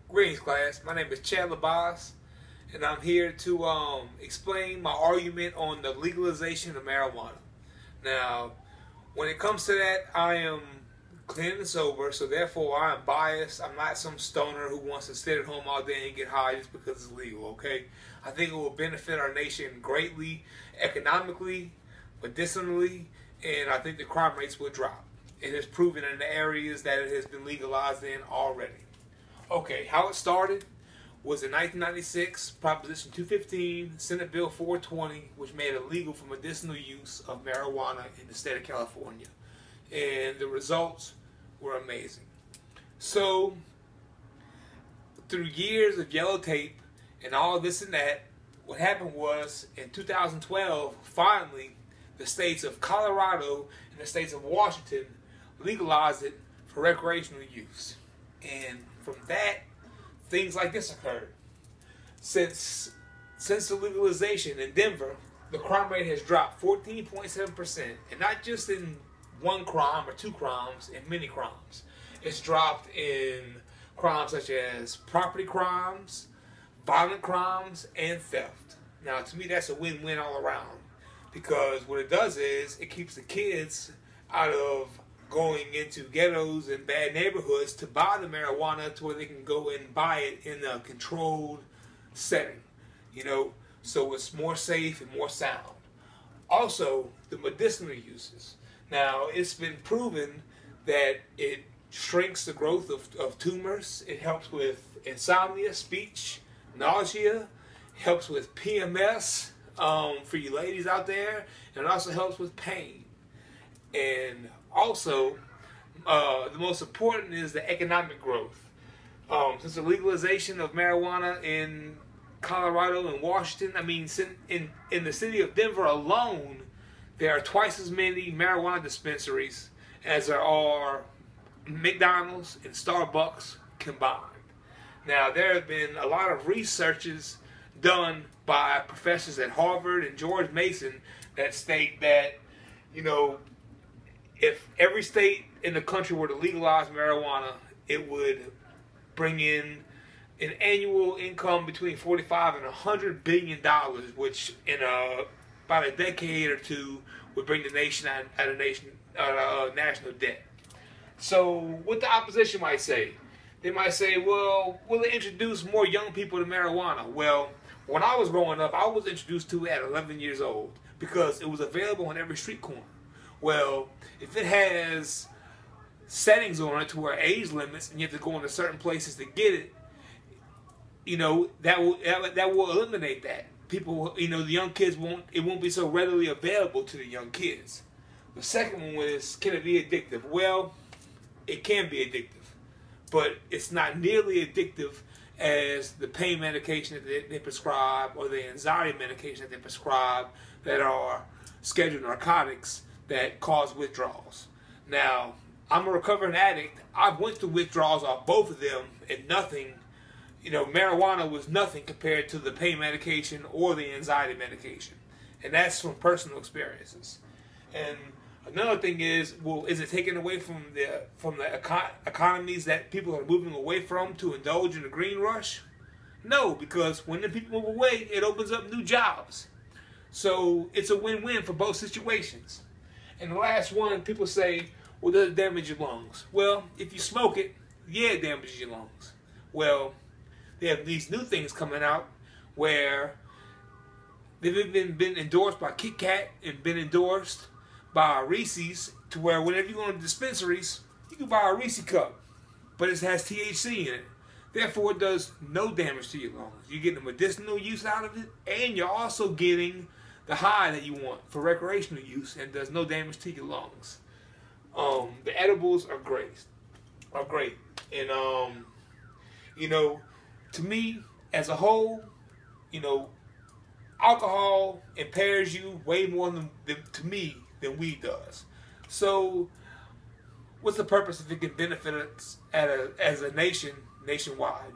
Greetings, class. My name is Chad Labaz, and I'm here to explain my argument on the legalization of marijuana. Now, when it comes to that, I am clean and sober, so therefore I am biased. I'm not some stoner who wants to sit at home all day and get high just because it's legal, okay? I think it will benefit our nation greatly, economically, medicinally, and I think the crime rates will drop. It is proven in the areas that it has been legalized in already. Okay, how it started was in 1996, Proposition 215, Senate Bill 420, which made it legal for medicinal use of marijuana in the state of California. And the results were amazing. So, through years of yellow tape and all this and that, what happened was, in 2012, finally, the states of Colorado and the states of Washington legalized it for recreational use. And from that, things like this occurred. Since the legalization in Denver, the crime rate has dropped 14.7%, and not just in one crime or two crimes, in many crimes. It's dropped in crimes such as property crimes, violent crimes, and theft. Now, to me, that's a win-win all around, because what it does is it keeps the kids out of going into ghettos and bad neighborhoods to buy the marijuana to where they can go and buy it in a controlled setting, so it's more safe and more sound. Also, the medicinal uses. Now, it's been proven that it shrinks the growth of tumors. It helps with insomnia, speech, nausea, helps with PMS for you ladies out there, and it also helps with pain. And also, the most important is the economic growth. Since the legalization of marijuana in Colorado and Washington, in the city of Denver alone, there are twice as many marijuana dispensaries as there are McDonald's and Starbucks combined. Now, there have been a lot of researches done by professors at Harvard and George Mason that state that, if every state in the country were to legalize marijuana, it would bring in an annual income between $45 and $100 billion, which in about a decade or two would bring the nation out of national debt. So, what the opposition might say, they might say, well, will it introduce more young people to marijuana? Well, when I was growing up, I was introduced to it at 11 years old because it was available on every street corner. Well, if it has settings on it to where age limits and you have to go into certain places to get it, that will eliminate that. People, the young kids won't be so readily available to the young kids. The second one is, can it be addictive? Well, it can be addictive, but it's not nearly addictive as the pain medication that they prescribe or the anxiety medication that they prescribe that are scheduled narcotics that cause withdrawals. Now, I'm a recovering addict. I went through withdrawals off both of them, and nothing, marijuana was nothing compared to the pain medication or the anxiety medication. And that's from personal experiences. And another thing is, well, is it taken away from the economies that people are moving away from to indulge in the green rush? No, because when the people move away, it opens up new jobs. So it's a win-win for both situations. And the last one, people say, well, does it damage your lungs? Well, if you smoke it, yeah, it damages your lungs. Well, they have these new things coming out where they've even been endorsed by Kit Kat and been endorsed by Reese's, to where whenever you go to dispensaries, you can buy a Reese cup, but it has THC in it. Therefore, it does no damage to your lungs. You're getting the medicinal use out of it, and you're also getting the high that you want for recreational use, and does no damage to your lungs. The edibles are great. And to me, as a whole, alcohol impairs you way more than weed does. So, what's the purpose if it can benefit us as a nation nationwide?